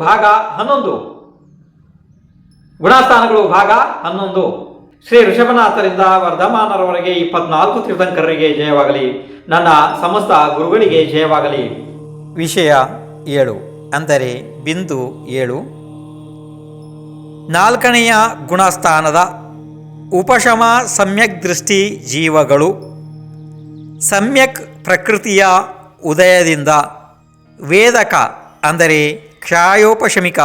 ಭಾಗ 11. ಗುಣಸ್ಥಾನಗಳು ಭಾಗ 11. ಶ್ರೀ ಋಷಭನಾಥರಿಂದ ವರ್ಧಮಾನರವರೆಗೆ 24 ತೀರ್ಥಂಕರರಿಗೆ ಜಯವಾಗಲಿ. ನನ್ನ ಸಮಸ್ತ ಗುರುಗಳಿಗೆ ಜಯವಾಗಲಿ. ವಿಷಯ 7 ಅಂದರೆ ಬಿಂದು 7. 4ನೆಯ ಗುಣಸ್ಥಾನದ ಉಪಶಮ ಸಮ್ಯಕ್ ದೃಷ್ಟಿ ಜೀವಗಳು ಸಮ್ಯಕ್ ಪ್ರಕೃತಿಯ ಉದಯದಿಂದ ವೇದಕ ಅಂದರೆ ಕ್ಷಾಯೋಪಶಮಿಕ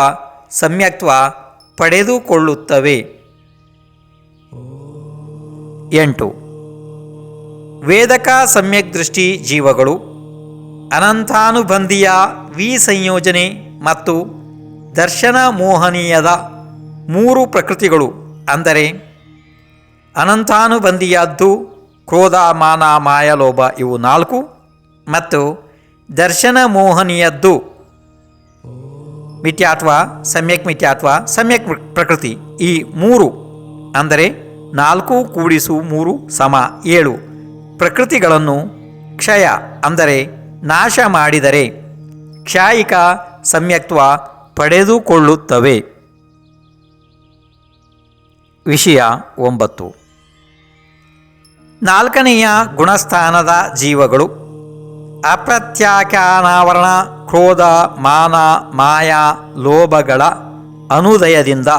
ಸಮ್ಯಕ್ತ್ವ ಪಡೆದುಕೊಳ್ಳುತ್ತವೆ. 8 ವೇದಕ ಸಮ್ಯಕ್ ದೃಷ್ಟಿ ಜೀವಗಳು ಅನಂತಾನುಬಂಧಿಯ ವಿಸಂಯೋಜನೆ ಮತ್ತು ದರ್ಶನ ಮೋಹನೀಯದ 3 ಪ್ರಕೃತಿಗಳು ಅಂದರೆ ಅನಂತಾನುಬಂಧಿಯಾದ್ದು ಕ್ರೋಧ ಮಾನ ಮಾಯ ಲೋಭ ಇವು 4 ಮತ್ತು ದರ್ಶನ ಮೋಹನೀಯದ್ದು ಮಿಥ್ಯಾತ್ವ ಸಮ್ಯಕ್ ಮಿಥ್ಯಾತ್ವ ಸಮ್ಯಕ್ ಪ್ರಕೃತಿ ಈ 3 ಅಂದರೆ 4 ಕೂಡಿಸು 3 ಸಮ 7 ಪ್ರಕೃತಿಗಳನ್ನು ಕ್ಷಯ ಅಂದರೆ ನಾಶ ಮಾಡಿದರೆ ಕ್ಷಾಯಿಕ ಸಮ್ಯಕ್ತ್ವ ಪಡೆದುಕೊಳ್ಳುತ್ತವೆ. ವಿಷಯ 9 4ನೆಯ ಗುಣಸ್ಥಾನದ ಜೀವಗಳು ಅಪ್ರತ್ಯಾಖ್ಯಾನಾವರಣ ಕ್ರೋಧ ಮಾನ ಮಾಯ ಲೋಭಗಳ ಅನುದಯದಿಂದ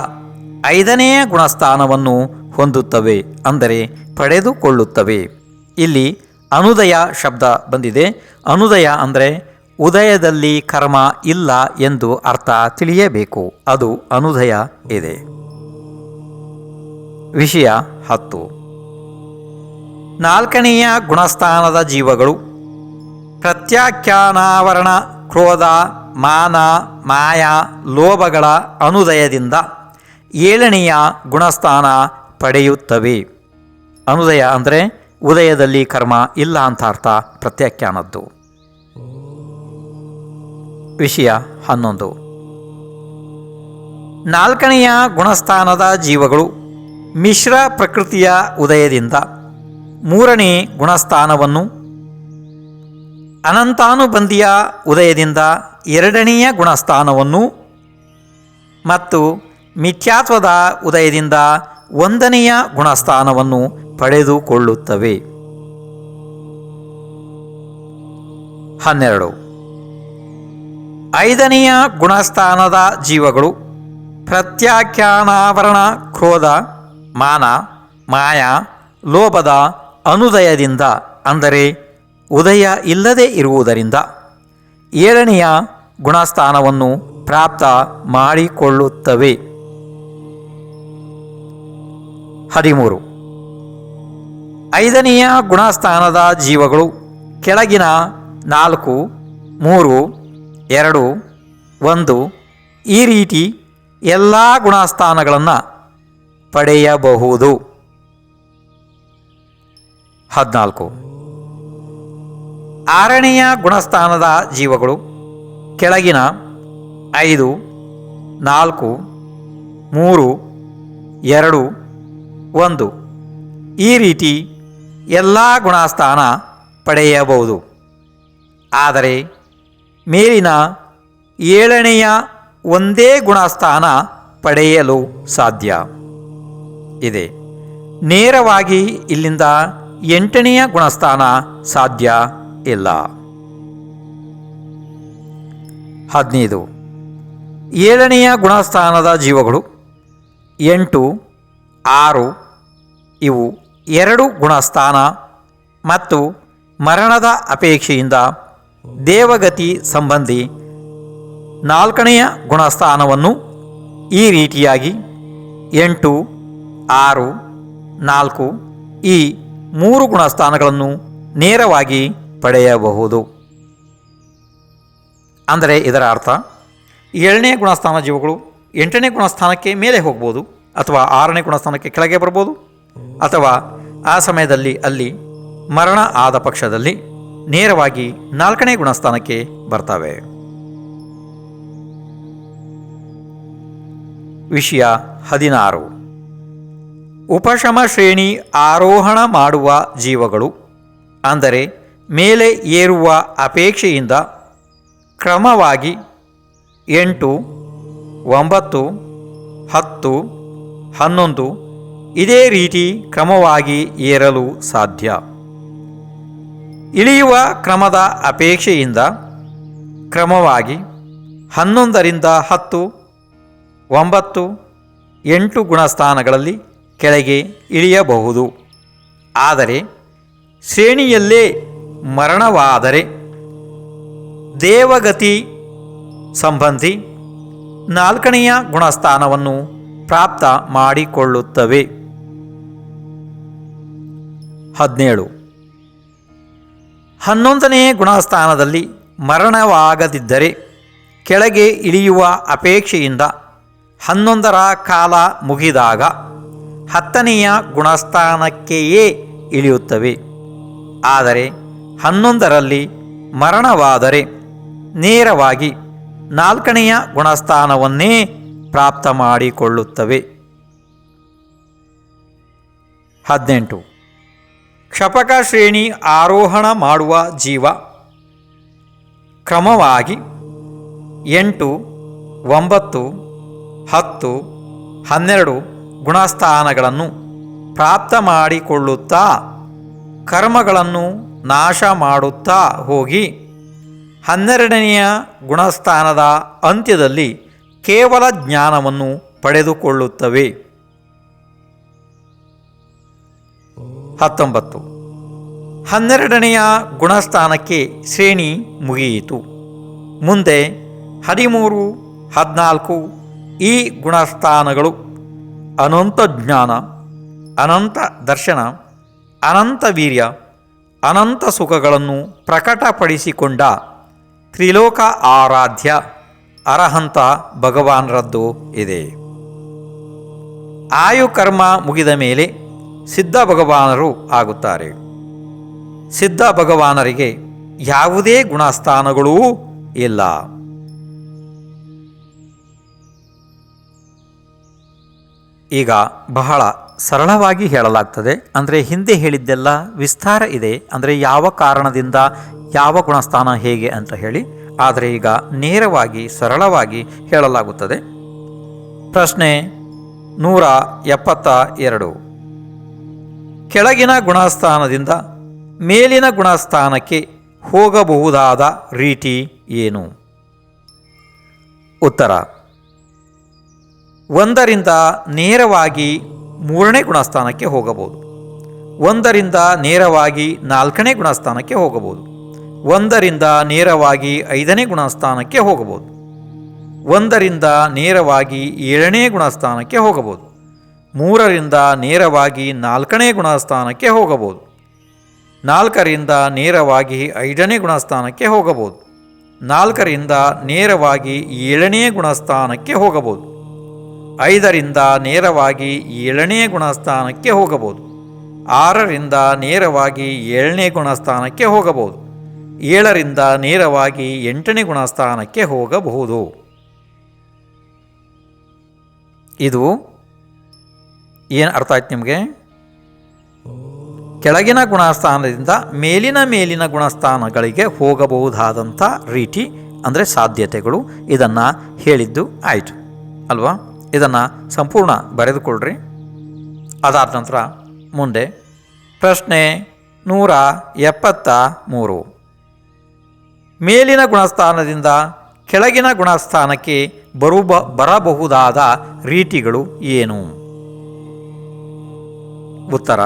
5ನೆಯ ಗುಣಸ್ಥಾನವನ್ನು ಹೊಂದುತ್ತವೆ ಅಂದರೆ ಪಡೆದುಕೊಳ್ಳುತ್ತವೆ. ಇಲ್ಲಿ ಅನುದಯ ಶಬ್ದ ಬಂದಿದೆ. ಅನುದಯ ಅಂದರೆ ಉದಯದಲ್ಲಿ ಕರ್ಮ ಇಲ್ಲ ಎಂದು ಅರ್ಥ ತಿಳಿಯಬೇಕು. ಅದು ಅನುದಯ ಇದೆ. ವಿಷಯ 10 4ನೆಯ ಗುಣಸ್ಥಾನದ ಜೀವಗಳು ಪ್ರತ್ಯಾಖ್ಯಾನಾವರಣ ಕ್ರೋಧ ಮಾನ ಮಾಯ ಲೋಭಗಳ ಅನುದಯದಿಂದ 7ನೆಯ ಗುಣಸ್ಥಾನ ಪಡೆಯುತ್ತವೆ. ಅನುದಯ ಅಂದರೆ ಉದಯದಲ್ಲಿ ಕರ್ಮ ಇಲ್ಲ ಅಂತ ಅರ್ಥ ಪ್ರತ್ಯಾಖ್ಯಾನದ್ದು. ವಿಷಯ 11 4ನೆಯ ಗುಣಸ್ಥಾನದ ಜೀವಗಳು ಮಿಶ್ರ ಪ್ರಕೃತಿಯ ಉದಯದಿಂದ 3ನೇ ಗುಣಸ್ಥಾನವನ್ನು ಅನಂತಾನುಬಂಧಿಯ ಉದಯದಿಂದ 2ನೆಯ ಗುಣಸ್ಥಾನವನ್ನು ಮತ್ತು ಮಿಥ್ಯಾತ್ವದ ಉದಯದಿಂದ 1ನೆಯ ಗುಣಸ್ಥಾನವನ್ನು ಪಡೆದುಕೊಳ್ಳುತ್ತವೆ. 12 5ನೆಯ ಗುಣಸ್ಥಾನದ ಜೀವಗಳು ಪ್ರತ್ಯಾಖ್ಯಾನಾವರಣ ಕ್ರೋಧ ಮಾನ ಮಾಯ ಲೋಭದ ಅನುದಯದಿಂದ ಅಂದರೆ ಉದಯ ಇಲ್ಲದೆ ಇರುವುದರಿಂದ 7ನೆಯ ಗುಣಸ್ಥಾನವನ್ನು ಪ್ರಾಪ್ತ ಮಾಡಿಕೊಳ್ಳುತ್ತವೆ. 13 5ನೆಯ ಗುಣಸ್ಥಾನದ ಜೀವಗಳು ಕೆಳಗಿನ 4 3 2 1 ಈ ರೀತಿ ಎಲ್ಲ ಗುಣಸ್ಥಾನಗಳನ್ನು ಪಡೆಯಬಹುದು. 14 6ನೆಯ ಗುಣಸ್ಥಾನದ ಜೀವಗಳು ಕೆಳಗಿನ 5 4 3 2 1 ಈ ರೀತಿ ಎಲ್ಲ ಗುಣಸ್ಥಾನ ಪಡೆಯಬಹುದು. ಆದರೆ ಮೇಲಿನ 7ನೆಯ ಒಂದೇ ಗುಣಸ್ಥಾನ ಪಡೆಯಲು ಸಾಧ್ಯ ಇದೆ. ನೇರವಾಗಿ ಇಲ್ಲಿಂದ 8ನೆಯ ಗುಣಸ್ಥಾನ ಸಾಧ್ಯ ಇಲ್ಲ. 15 7ನೆಯ ಗುಣಸ್ಥಾನದ ಜೀವಗಳು 8 6 ಇವು 2 ಗುಣಸ್ಥಾನ ಮತ್ತು ಮರಣದ ಅಪೇಕ್ಷೆಯಿಂದ ದೇವಗತಿ ಸಂಬಂಧಿ 4ನೆಯ ಗುಣಸ್ಥಾನವನ್ನು ಈ ರೀತಿಯಾಗಿ 8 6 4 ಈ 3 ಗುಣಸ್ಥಾನಗಳನ್ನು ನೇರವಾಗಿ ಪಡೆಯಬಹುದು. ಅಂದರೆ ಇದರ ಅರ್ಥ 7ನೇ ಗುಣಸ್ಥಾನ ಜೀವಗಳು 8ನೇ ಗುಣಸ್ಥಾನಕ್ಕೆ ಮೇಲೆ ಹೋಗ್ಬೋದು, ಅಥವಾ 6ನೇ ಗುಣಸ್ಥಾನಕ್ಕೆ ಕೆಳಗೆ ಬರ್ಬೋದು, ಅಥವಾ ಆ ಸಮಯದಲ್ಲಿ ಅಲ್ಲಿ ಮರಣ ಆದ ಪಕ್ಷದಲ್ಲಿ ನೇರವಾಗಿ 4ನೇ ಗುಣಸ್ಥಾನಕ್ಕೆ ಬರ್ತವೆ. ವಿಷಯ 16 ಉಪಶಮ ಶ್ರೇಣಿ ಆರೋಹಣ ಮಾಡುವ ಜೀವಗಳು ಅಂದರೆ ಮೇಲೆ ಏರುವ ಅಪೇಕ್ಷೆಯಿಂದ ಕ್ರಮವಾಗಿ 8 9, 10, 11 ಇದೇ ರೀತಿ ಕ್ರಮವಾಗಿ ಏರಲು ಸಾಧ್ಯ. ಇಳಿಯುವ ಕ್ರಮದ ಅಪೇಕ್ಷೆಯಿಂದ ಕ್ರಮವಾಗಿ 11ರಿಂದ 10, 9, 8 ಗುಣಸ್ಥಾನಗಳಲ್ಲಿ ಕೆಳಗೆ ಇಳಿಯಬಹುದು. ಆದರೆ ಶ್ರೇಣಿಯಲ್ಲೇ ಮರಣವಾದರೆ ದೇವಗತಿ ಸಂಬಂಧಿ 4ನೆಯ ಗುಣಸ್ಥಾನವನ್ನು ಪ್ರಾಪ್ತ ಮಾಡಿಕೊಳ್ಳುತ್ತವೆ. 17. 11ನೇ ಗುಣಸ್ಥಾನದಲ್ಲಿ ಮರಣವಾಗದಿದ್ದರೆ ಕೆಳಗೆ ಇಳಿಯುವ ಅಪೇಕ್ಷೆಯಿಂದ 11ರ ಕಾಲ ಮುಗಿದಾಗ 10ನೆಯ ಗುಣಸ್ಥಾನಕ್ಕೆಯೇ ಇಳಿಯುತ್ತವೆ. ಆದರೆ 11ರಲ್ಲಿ ಮರಣವಾದರೆ ನೇರವಾಗಿ 4ನೆಯ ಗುಣಸ್ಥಾನವನ್ನೇ ಪ್ರಾಪ್ತ ಮಾಡಿಕೊಳ್ಳುತ್ತವೆ. 18. ಕ್ಷಪಕ ಶ್ರೇಣಿ ಆರೋಹಣ ಮಾಡುವ ಜೀವ ಕ್ರಮವಾಗಿ 8, 9, 10, 12 ಗುಣಸ್ಥಾನಗಳನ್ನು ಪ್ರಾಪ್ತ ಮಾಡಿಕೊಳ್ಳುತ್ತಾ ಕರ್ಮಗಳನ್ನು ನಾಶ ಮಾಡುತ್ತಾ ಹೋಗಿ 12ನೆಯ ಗುಣಸ್ಥಾನದ ಅಂತ್ಯದಲ್ಲಿ ಕೇವಲ ಜ್ಞಾನವನ್ನು ಪಡೆದುಕೊಳ್ಳುತ್ತವೆ. 19. 12ನೆಯ ಗುಣಸ್ಥಾನಕ್ಕೆ ಶ್ರೇಣಿ ಮುಗಿಯಿತು. ಮುಂದೆ 13, 14 ಈ ಗುಣಸ್ಥಾನಗಳು ಅನಂತ ಜ್ಞಾನ, ಅನಂತ ದರ್ಶನ, ಅನಂತ ವೀರ್ಯ, ಅನಂತ ಸುಖಗಳನ್ನು ಪ್ರಕಟಪಡಿಸಿಕೊಂಡ ತ್ರಿಲೋಕ ಆರಾಧ್ಯ ಅರಹಂತ ಭಗವಾನರದ್ದು ಇದೆ. ಆಯುಕರ್ಮ ಮುಗಿದ ಮೇಲೆ ಸಿದ್ಧ ಭಗವಾನರು ಆಗುತ್ತಾರೆ. ಸಿದ್ಧ ಭಗವಾನರಿಗೆ ಯಾವುದೇ ಗುಣಸ್ಥಾನಗಳೂ ಇಲ್ಲ. ಈಗ ಬಹಳ ಸರಳವಾಗಿ ಹೇಳಲಾಗ್ತದೆ. ಅಂದರೆ ಹಿಂದೆ ಹೇಳಿದ್ದೆಲ್ಲ ವಿಸ್ತಾರ ಇದೆ, ಅಂದರೆ ಯಾವ ಕಾರಣದಿಂದ ಯಾವ ಗುಣಸ್ಥಾನ ಹೇಗೆ ಅಂತ ಹೇಳಿ. ಆದರೆ ಈಗ ನೇರವಾಗಿ ಸರಳವಾಗಿ ಹೇಳಲಾಗುತ್ತದೆ. ಪ್ರಶ್ನೆ 172. ಕೆಳಗಿನ ಗುಣಸ್ಥಾನದಿಂದ ಮೇಲಿನ ಗುಣಸ್ಥಾನಕ್ಕೆ ಹೋಗಬಹುದಾದ ರೀತಿ ಏನು? ಉತ್ತರ: 1ರಿಂದ ನೇರವಾಗಿ 3ನೇ ಗುಣಸ್ಥಾನಕ್ಕೆ ಹೋಗಬಹುದು. 1ರಿಂದ ನೇರವಾಗಿ 4ನೇ ಗುಣಸ್ಥಾನಕ್ಕೆ ಹೋಗಬಹುದು. 1ರಿಂದ ನೇರವಾಗಿ 5ನೇ ಗುಣಸ್ಥಾನಕ್ಕೆ ಹೋಗಬಹುದು. 1ರಿಂದ ನೇರವಾಗಿ 7ನೇ ಗುಣಸ್ಥಾನಕ್ಕೆ ಹೋಗಬಹುದು. 3ರಿಂದ ನೇರವಾಗಿ 4ನೇ ಗುಣಸ್ಥಾನಕ್ಕೆ ಹೋಗಬಹುದು. 4ರಿಂದ ನೇರವಾಗಿ 5ನೇ ಗುಣಸ್ಥಾನಕ್ಕೆ ಹೋಗಬಹುದು. 4ರಿಂದ ನೇರವಾಗಿ 7ನೇ ಗುಣಸ್ಥಾನಕ್ಕೆ ಹೋಗಬಹುದು. 5ರಿಂದ ನೇರವಾಗಿ 7ನೇ ಗುಣಸ್ಥಾನಕ್ಕೆ ಹೋಗಬಹುದು. 6ರಿಂದ ನೇರವಾಗಿ 7ನೇ ಗುಣಸ್ಥಾನಕ್ಕೆ ಹೋಗಬಹುದು. 7ರಿಂದ ನೇರವಾಗಿ 8ನೇ ಗುಣಸ್ಥಾನಕ್ಕೆ ಹೋಗಬಹುದು. ಇದು ಏನು ಅರ್ಥ ಆಯ್ತು ನಿಮಗೆ? ಕೆಳಗಿನ ಗುಣಸ್ಥಾನದಿಂದ ಮೇಲಿನ ಗುಣಸ್ಥಾನಗಳಿಗೆ ಹೋಗಬಹುದಾದಂಥ ರೀತಿ ಅಂದರೆ ಸಾಧ್ಯತೆಗಳು, ಇದನ್ನು ಹೇಳಿದ್ದು ಆಯಿತು ಅಲ್ವಾ? ಇದನ್ನು ಸಂಪೂರ್ಣ ಬರೆದುಕೊಳ್ಳ್ರಿ. ಅದಾದ ನಂತರ ಮುಂದೆ ಪ್ರಶ್ನೆ 173. ಮೇಲಿನ ಗುಣಸ್ಥಾನದಿಂದ ಕೆಳಗಿನ ಗುಣಸ್ಥಾನಕ್ಕೆ ಬರಬಹುದಾದ ರೀತಿಗಳು ಏನು? ಉತ್ತರ: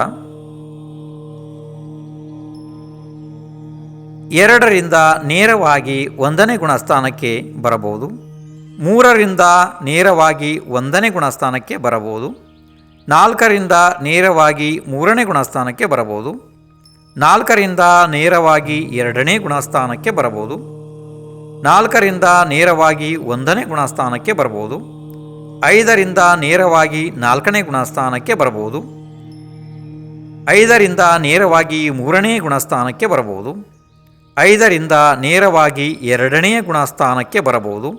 2ರಿಂದ ನೇರವಾಗಿ 1ನೇ ಗುಣಸ್ಥಾನಕ್ಕೆ ಬರಬಹುದು. 3ರಿಂದ ನೇರವಾಗಿ 1ನೇ ಗುಣಸ್ಥಾನಕ್ಕೆ ಬರಬಹುದು. 4ರಿಂದ ನೇರವಾಗಿ 3ನೇ ಗುಣಸ್ಥಾನಕ್ಕೆ ಬರಬಹುದು. 4ರಿಂದ ನೇರವಾಗಿ 2ನೇ ಗುಣಸ್ಥಾನಕ್ಕೆ ಬರಬಹುದು. 4ರಿಂದ ನೇರವಾಗಿ 1ನೇ ಗುಣಸ್ಥಾನಕ್ಕೆ ಬರಬಹುದು. 5ರಿಂದ ನೇರವಾಗಿ 4ನೇ ಗುಣಸ್ಥಾನಕ್ಕೆ ಬರಬಹುದು. 5ರಿಂದ ನೇರವಾಗಿ 3ನೇ ಗುಣಸ್ಥಾನಕ್ಕೆ ಬರಬಹುದು. 5ರಿಂದ ನೇರವಾಗಿ 2ನೇ ಗುಣಸ್ಥಾನಕ್ಕೆ ಬರಬಹುದು.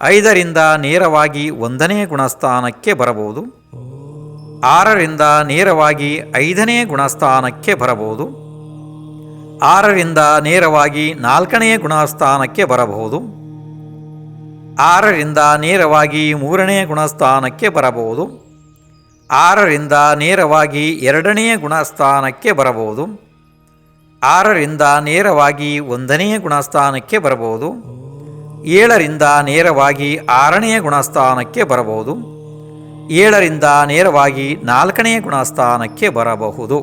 5ರಿಂದ ನೇರವಾಗಿ 1ನೇ ಗುಣಸ್ಥಾನಕ್ಕೆ ಬರಬಹುದು. 6ರಿಂದ ನೇರವಾಗಿ 5ನೇ ಗುಣಸ್ಥಾನಕ್ಕೆ ಬರಬಹುದು. 6ರಿಂದ ನೇರವಾಗಿ 4ನೇ ಗುಣಸ್ಥಾನಕ್ಕೆ ಬರಬಹುದು. 6ರಿಂದ ನೇರವಾಗಿ 3ನೇ ಗುಣಸ್ಥಾನಕ್ಕೆ ಬರಬಹುದು. 6ರಿಂದ ನೇರವಾಗಿ 2ನೇ ಗುಣಸ್ಥಾನಕ್ಕೆ ಬರಬಹುದು. 6ರಿಂದ ನೇರವಾಗಿ 1ನೇ ಗುಣಸ್ಥಾನಕ್ಕೆ ಬರಬಹುದು. 7ರಿಂದ ನೇರವಾಗಿ 6ನೇ ಗುಣಸ್ಥಾನಕ್ಕೆ ಬರಬಹುದು. 7ರಿಂದ ನೇರವಾಗಿ 4ನೇ ಗುಣಸ್ಥಾನಕ್ಕೆ ಬರಬಹುದು.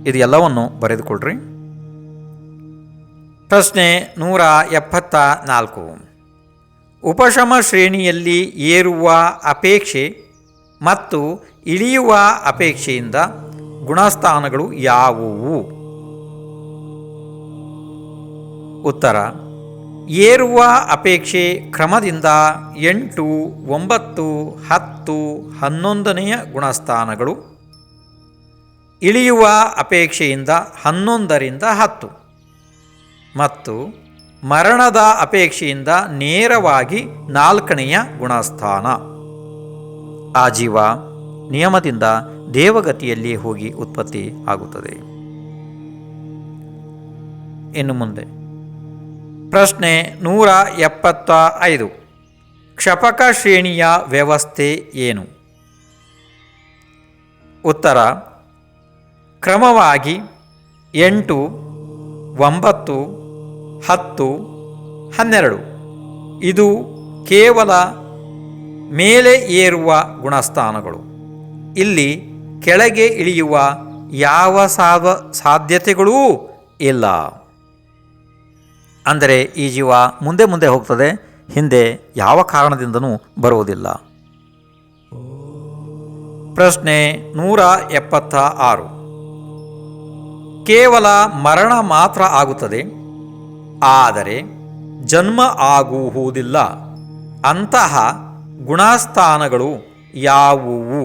ಇದು ಎಲ್ಲವನ್ನು ಬರೆದುಕೊಳ್ಳ್ರಿ. ಪ್ರಶ್ನೆ 174. ಉಪಶಮ ಶ್ರೇಣಿಯಲ್ಲಿ ಏರುವ ಅಪೇಕ್ಷೆ ಮತ್ತು ಇಳಿಯುವ ಅಪೇಕ್ಷೆಯಿಂದ ಗುಣಸ್ಥಾನಗಳು ಯಾವುವು? ಉತ್ತರ: ಏರುವ ಅಪೇಕ್ಷೆ ಕ್ರಮದಿಂದ 8, 9, 10, 11ನೇ ಗುಣಸ್ಥಾನಗಳು. ಇಳಿಯುವ ಅಪೇಕ್ಷೆಯಿಂದ 11ರಿಂದ 10 ಮತ್ತು ಮರಣದ ಅಪೇಕ್ಷೆಯಿಂದ ನೇರವಾಗಿ 4ನೆಯ ಗುಣಸ್ಥಾನ. ಆ ಜೀವ ನಿಯಮದಿಂದ ದೇವಗತಿಯಲ್ಲಿ ಹೋಗಿ ಉತ್ಪತ್ತಿ ಆಗುತ್ತದೆ. ಇನ್ನು ಮುಂದೆ ಪ್ರಶ್ನೆ 175. ಕ್ಷಪಕ ಶ್ರೇಣಿಯ ವ್ಯವಸ್ಥೆ ಏನು? ಉತ್ತರ: ಕ್ರಮವಾಗಿ 8, 9, 10, 12. ಇದು ಕೇವಲ ಮೇಲೆ ಏರುವ ಗುಣಸ್ಥಾನಗಳು. ಇಲ್ಲಿ ಕೆಳಗೆ ಇಳಿಯುವ ಯಾವ ಸಾಧ್ಯತೆಗಳೂ ಇಲ್ಲ. ಅಂದರೆ ಈ ಜೀವ ಮುಂದೆ ಮುಂದೆ ಹೋಗ್ತದೆ, ಹಿಂದೆ ಯಾವ ಕಾರಣದಿಂದನೂ ಬರುವುದಿಲ್ಲ. ಪ್ರಶ್ನೆ 176. ಕೇವಲ ಮರಣ ಮಾತ್ರ ಆಗುತ್ತದೆ, ಆದರೆ ಜನ್ಮ ಆಗುವುದಿಲ್ಲ. ಅಂತಹ ಗುಣಸ್ಥಾನಗಳು ಯಾವುವು?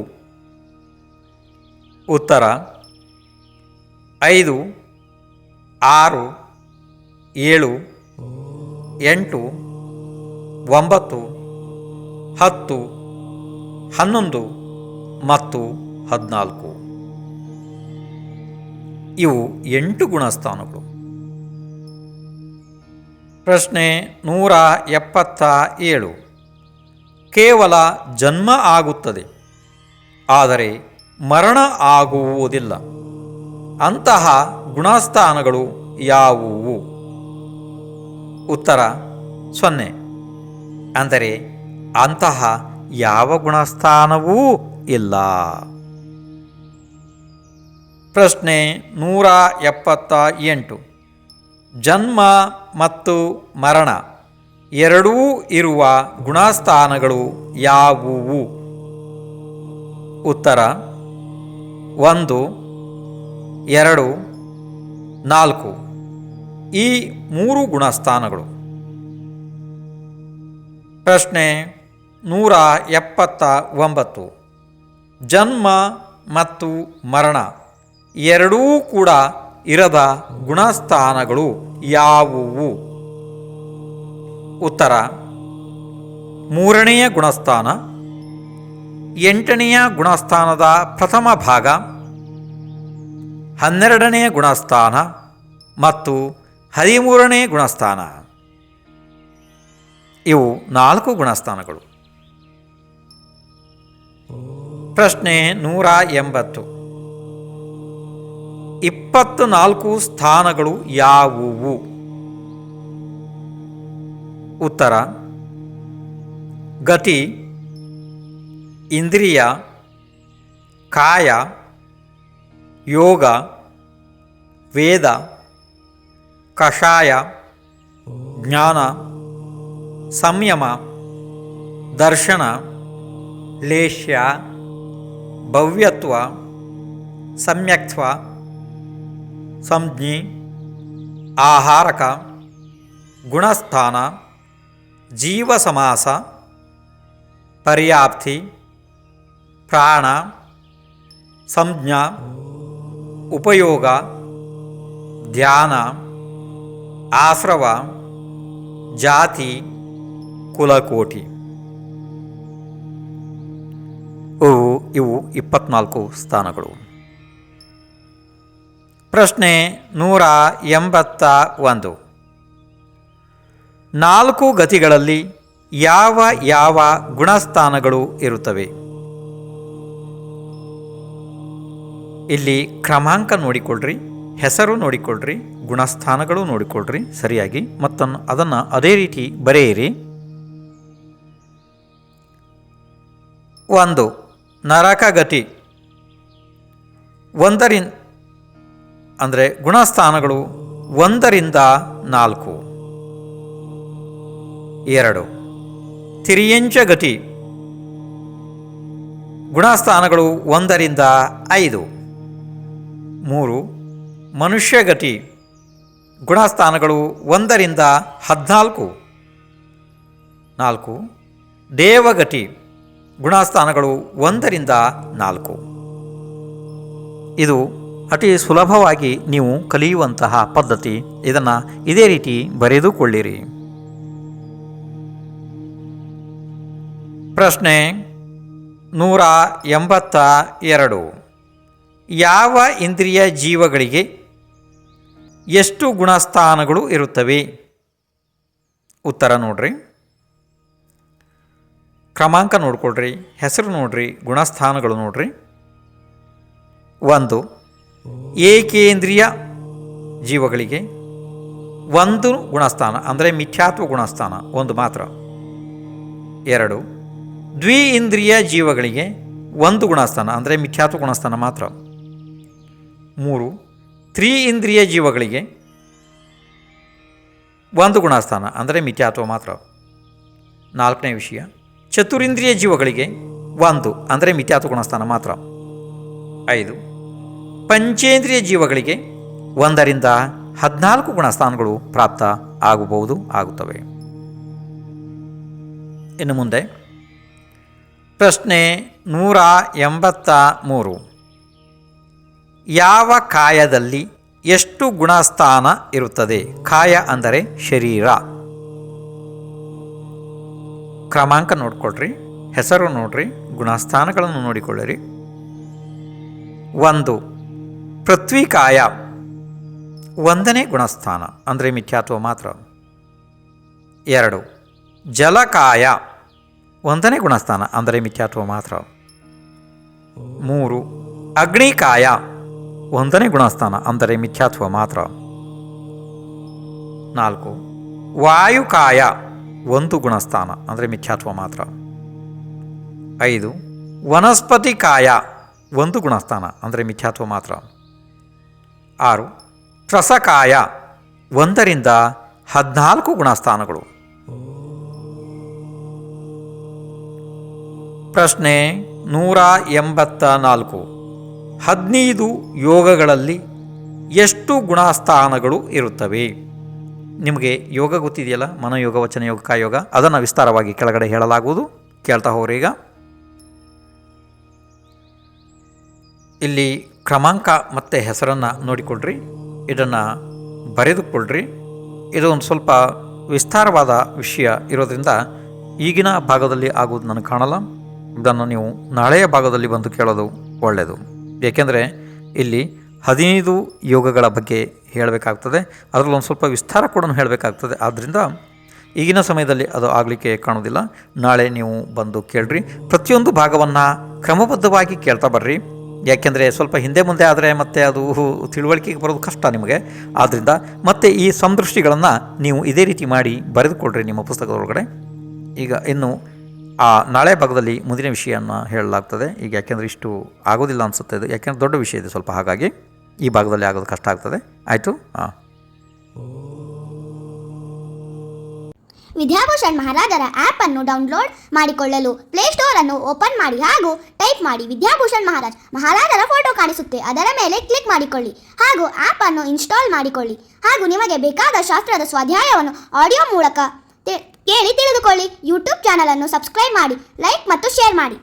ಉತ್ತರ: 5, 6, 7, 8, 9, 10, 11 ಮತ್ತು 14. ಇವು 8 ಗುಣಸ್ಥಾನಗಳು. ಪ್ರಶ್ನೆ 177. ಕೇವಲ ಜನ್ಮ ಆಗುತ್ತದೆ, ಆದರೆ ಮರಣ ಆಗುವುದಿಲ್ಲ. ಅಂತಹ ಗುಣಸ್ಥಾನಗಳು ಯಾವುವು? ಉತ್ತರ: 0. ಅಂದರೆ ಅಂತಹ ಯಾವ ಗುಣಸ್ಥಾನವೂ ಇಲ್ಲ. ಪ್ರಶ್ನೆ 178. ಜನ್ಮ ಮತ್ತು ಮರಣ ಎರಡೂ ಇರುವ ಗುಣಸ್ಥಾನಗಳು ಯಾವುವು? ಉತ್ತರ: 1, 2, 4. ಈ 3 ಗುಣಸ್ಥಾನಗಳು. ಪ್ರಶ್ನೆ 179. ಜನ್ಮ ಮತ್ತು ಮರಣ ಎರಡೂ ಕೂಡ ಇರದ ಗುಣಸ್ಥಾನಗಳು ಯಾವುವು? ಉತ್ತರ: 3ನೆಯ ಗುಣಸ್ಥಾನ, 8ನೆಯ ಗುಣಸ್ಥಾನದ ಪ್ರಥಮ ಭಾಗ, 12ನೇ ಗುಣಸ್ಥಾನ ಮತ್ತು 13ನೇ ಗುಣಸ್ಥಾನ. ಇವು 4 ಗುಣಸ್ಥಾನಗಳು. ಪ್ರಶ್ನೆ 180. 24 ಸ್ಥಾನಗಳು ಯಾವುವು? ಉತ್ತರ: ಗತಿ, ಇಂದ್ರಿಯ, ಕಾಯ, ಯೋಗ, ವೇದ, ಕಷಾಯ, ಜ್ಞಾನ, ಸಂಯಮ, ದರ್ಶನ, ಲೇಷ್ಯ, ಭವ್ಯತ್ವ, ಸಮ್ಯಕ್ತ್ವ, ಸಂಜ್ಞಿ, ಆಹಾರಕ, ಗುಣಸ್ಥಾನ, ಜೀವಸಮಾಸ, ಪರ್ಯಾಪ್ತಿ, ಪ್ರಾಣ, ಸಂಜ್ಞಾ, ಉಪಯೋಗ, ಧ್ಯಾನ, ಆಶ್ರವ, ಜಾತಿ, ಕುಲಕೋಟಿ. ಇವು 24 ಸ್ಥಾನಗಳು. ಪ್ರಶ್ನೆ 181. 4 ಗತಿಗಳಲ್ಲಿ ಯಾವ ಯಾವ ಗುಣಸ್ಥಾನಗಳು ಇರುತ್ತವೆ? ಇಲ್ಲಿ ಕ್ರಮಾಂಕ ನೋಡಿಕೊಳ್ಳ್ರಿ, ಹೆಸರು ನೋಡಿಕೊಳ್ಳ್ರಿ, ಗುಣಸ್ಥಾನಗಳು ನೋಡಿಕೊಳ್ಳ್ರಿ ಸರಿಯಾಗಿ ಮತ್ತು ಅದನ್ನು ಅದೇ ರೀತಿ ಬರೆಯಿರಿ. 1 ನರಕಗತಿ. 1 ಅಂದರೆ ಗುಣಸ್ಥಾನಗಳು 1ರಿಂದ 4. 2 ತಿರ್ಯಂಚಗತಿ. ಗುಣಸ್ಥಾನಗಳು 1ರಿಂದ 5. 3 ಮನುಷ್ಯಗತಿ. ಗುಣಸ್ಥಾನಗಳು 1ರಿಂದ 14. 4 ದೇವಗತಿ. ಗುಣಸ್ಥಾನಗಳು 1ರಿಂದ 4. ಇದು ಅತಿ ಸುಲಭವಾಗಿ ನೀವು ಕಲಿಯುವಂತಹ ಪದ್ಧತಿ. ಇದನ್ನು ಇದೇ ರೀತಿ ಬರೆದುಕೊಳ್ಳಿರಿ. ಪ್ರಶ್ನೆ 182. ಯಾವ ಇಂದ್ರಿಯ ಜೀವಗಳಿಗೆ ಎಷ್ಟು ಗುಣಸ್ಥಾನಗಳು ಇರುತ್ತವೆ? ಉತ್ತರ ನೋಡ್ರಿ, ಕ್ರಮಾಂಕ ನೋಡ್ಕೊಳ್ರಿ, ಹೆಸರು ನೋಡ್ರಿ, ಗುಣಸ್ಥಾನಗಳು ನೋಡ್ರಿ. 1 ಏಕೇಂದ್ರಿಯ ಜೀವಗಳಿಗೆ 1 ಗುಣಸ್ಥಾನ ಅಂದರೆ ಮಿಥ್ಯಾತ್ವ ಗುಣಸ್ಥಾನ 1 ಮಾತ್ರ. 2 ದ್ವಿಇಂದ್ರಿಯ ಜೀವಗಳಿಗೆ 1 ಗುಣಸ್ಥಾನ ಅಂದರೆ ಮಿಥ್ಯಾತ್ವ ಗುಣಸ್ಥಾನ ಮಾತ್ರ. 3 ತ್ರಿಇಂದ್ರಿಯ ಜೀವಗಳಿಗೆ 1 ಗುಣಸ್ಥಾನ ಅಂದರೆ ಮಿಥ್ಯಾತ್ವ ಮಾತ್ರ. 4ನೇ ವಿಷಯ ಚತುರಿಂದ್ರಿಯ ಜೀವಗಳಿಗೆ 1 ಅಂದರೆ ಮಿಥ್ಯಾತ್ವ ಗುಣಸ್ಥಾನ ಮಾತ್ರ. 5 ಪಂಚೇಂದ್ರಿಯ ಜೀವಗಳಿಗೆ 1ರಿಂದ 14 ಗುಣಸ್ಥಾನಗಳು ಪ್ರಾಪ್ತ ಆಗುತ್ತವೆ. ಇನ್ನು ಮುಂದೆ ಪ್ರಶ್ನೆ 183. ಯಾವ ಕಾಯದಲ್ಲಿ ಎಷ್ಟು ಗುಣಸ್ಥಾನ ಇರುತ್ತದೆ? ಕಾಯ ಅಂದರೆ ಶರೀರ. ಕ್ರಮಾಂಕ ನೋಡಿಕೊಳ್ಳ್ರಿ, ಹೆಸರು ನೋಡ್ರಿ, ಗುಣಸ್ಥಾನಗಳನ್ನು ನೋಡಿಕೊಳ್ಳಿರಿ. 1 ಪೃಥ್ವಿಕಾಯ 1ನೇ ಗುಣಸ್ಥಾನ ಅಂದರೆ ಮಿಥ್ಯಾತ್ವ ಮಾತ್ರ. 2 ಜಲಕಾಯ 1ನೇ ಗುಣಸ್ಥಾನ ಅಂದರೆ ಮಿಥ್ಯಾತ್ವ ಮಾತ್ರ. 3 ಅಗ್ನಿಕಾಯ 1ನೇ ಗುಣಸ್ಥಾನ ಅಂದರೆ ಮಿಥ್ಯಾತ್ವ ಮಾತ್ರ. 4 ವಾಯುಕಾಯ 1 ಗುಣಸ್ಥಾನ ಅಂದರೆ ಮಿಥ್ಯಾತ್ವ ಮಾತ್ರ. 5 ವನಸ್ಪತಿಕಾಯ 1 ಗುಣಸ್ಥಾನ ಅಂದರೆ ಮಿಥ್ಯಾತ್ವ ಮಾತ್ರ. 6 ರಸಕಾಯ 1ರಿಂದ 14 ಗುಣಸ್ಥಾನಗಳು. ಪ್ರಶ್ನೆ 184. 15 ಯೋಗಗಳಲ್ಲಿ ಎಷ್ಟು ಗುಣಸ್ಥಾನಗಳು ಇರುತ್ತವೆ? ನಿಮಗೆ ಯೋಗ ಗೊತ್ತಿದೆಯಲ್ಲ, ಮನೋಯೋಗ, ವಚನ ಯೋಗ, ಕಾಯೋಗ, ಅದನ್ನು ವಿಸ್ತಾರವಾಗಿ ಕೆಳಗಡೆ ಹೇಳಲಾಗುವುದು. ಕೇಳ್ತಾ ಹೋಗ್ರಿ. ಈಗ ಇಲ್ಲಿ ಕ್ರಮಾಂಕ ಮತ್ತು ಹೆಸರನ್ನು ನೋಡಿಕೊಳ್ಳ್ರಿ, ಇದನ್ನು ಬರೆದುಕೊಳ್ಳ್ರಿ. ಇದು ಒಂದು ಸ್ವಲ್ಪ ವಿಸ್ತಾರವಾದ ವಿಷಯ ಇರೋದ್ರಿಂದ ಈಗಿನ ಭಾಗದಲ್ಲಿ ಆಗುವುದು ನನಗೆ ಕಾಣಲ್ಲ. ಇದನ್ನು ನೀವು ನಾಳೆಯ ಭಾಗದಲ್ಲಿ ಬಂದು ಕೇಳೋದು ಒಳ್ಳೆಯದು. ಏಕೆಂದರೆ ಇಲ್ಲಿ 15 ಯೋಗಗಳ ಬಗ್ಗೆ ಹೇಳಬೇಕಾಗ್ತದೆ, ಅದರಲ್ಲಿ ಒಂದು ಸ್ವಲ್ಪ ವಿಸ್ತಾರ ಕೂಡ ಹೇಳಬೇಕಾಗ್ತದೆ. ಆದ್ದರಿಂದ ಈಗಿನ ಸಮಯದಲ್ಲಿ ಅದು ಆಗಲಿಕ್ಕೆ ಕಾಣೋದಿಲ್ಲ. ನಾಳೆ ನೀವು ಬಂದು ಕೇಳ್ರಿ. ಪ್ರತಿಯೊಂದು ಭಾಗವನ್ನು ಕ್ರಮಬದ್ಧವಾಗಿ ಕೇಳ್ತಾ ಬರ್ರಿ. ಯಾಕೆಂದರೆ ಸ್ವಲ್ಪ ಹಿಂದೆ ಮುಂದೆ ಆದರೆ ಮತ್ತೆ ಅದು ತಿಳುವಳಿಕೆಗೆ ಬರೋದು ಕಷ್ಟ ನಿಮಗೆ. ಆದ್ದರಿಂದ ಮತ್ತೆ ಈ ಸಂದೃಷ್ಟಿಗಳನ್ನು ನೀವು ಇದೇ ರೀತಿ ಮಾಡಿ ಬರೆದುಕೊಳ್ರಿ ನಿಮ್ಮ ಪುಸ್ತಕದೊಳಗಡೆ. ಈಗ ಇನ್ನು ನಾಳೆ ಭಾಗದಲ್ಲಿ ಮುಂದಿನ ವಿಷಯವನ್ನು ಹೇಳಲಾಗ್ತದೆ. ಈಗ ಯಾಕೆಂದರೆ ಇಷ್ಟು ಆಗೋದಿಲ್ಲ ಅನಿಸುತ್ತೆ, ಇದು ಯಾಕೆಂದರೆ ದೊಡ್ಡ ವಿಷಯ ಇದೆ ಸ್ವಲ್ಪ, ಹಾಗಾಗಿ ಈ ಭಾಗದಲ್ಲಿ ಆಗೋದು ಕಷ್ಟ ಆಗ್ತದೆ. ಆಯಿತು. ವಿದ್ಯಾಭೂಷಣ್ ಮಹಾರಾಜರ ಆ್ಯಪ್ ಅನ್ನು ಡೌನ್ಲೋಡ್ ಮಾಡಿಕೊಳ್ಳಲು ಪ್ಲೇಸ್ಟೋರ್ ಅನ್ನು ಓಪನ್ ಮಾಡಿ ಹಾಗೂ ಟೈಪ್ ಮಾಡಿ ವಿದ್ಯಾಭೂಷಣ್ ಮಹಾರಾಜರ ಫೋಟೋ ಕಾಣಿಸುತ್ತೆ, ಅದರ ಮೇಲೆ ಕ್ಲಿಕ್ ಮಾಡಿಕೊಳ್ಳಿ ಹಾಗೂ ಆ್ಯಪ್ ಅನ್ನು ಇನ್ಸ್ಟಾಲ್ ಮಾಡಿಕೊಳ್ಳಿ. ಹಾಗೂ ನಿಮಗೆ ಬೇಕಾದ ಶಾಸ್ತ್ರದ ಸ್ವಾಧ್ಯಾಯವನ್ನು ಆಡಿಯೋ ಮೂಲಕ ಕೇಳಿ ತಿಳಿದುಕೊಳ್ಳಿ. ಯೂಟ್ಯೂಬ್ ಚಾನಲ್ ಅನ್ನು ಸಬ್ಸ್ಕ್ರೈಬ್ ಮಾಡಿ, ಲೈಕ್ ಮತ್ತು ಶೇರ್ ಮಾಡಿ.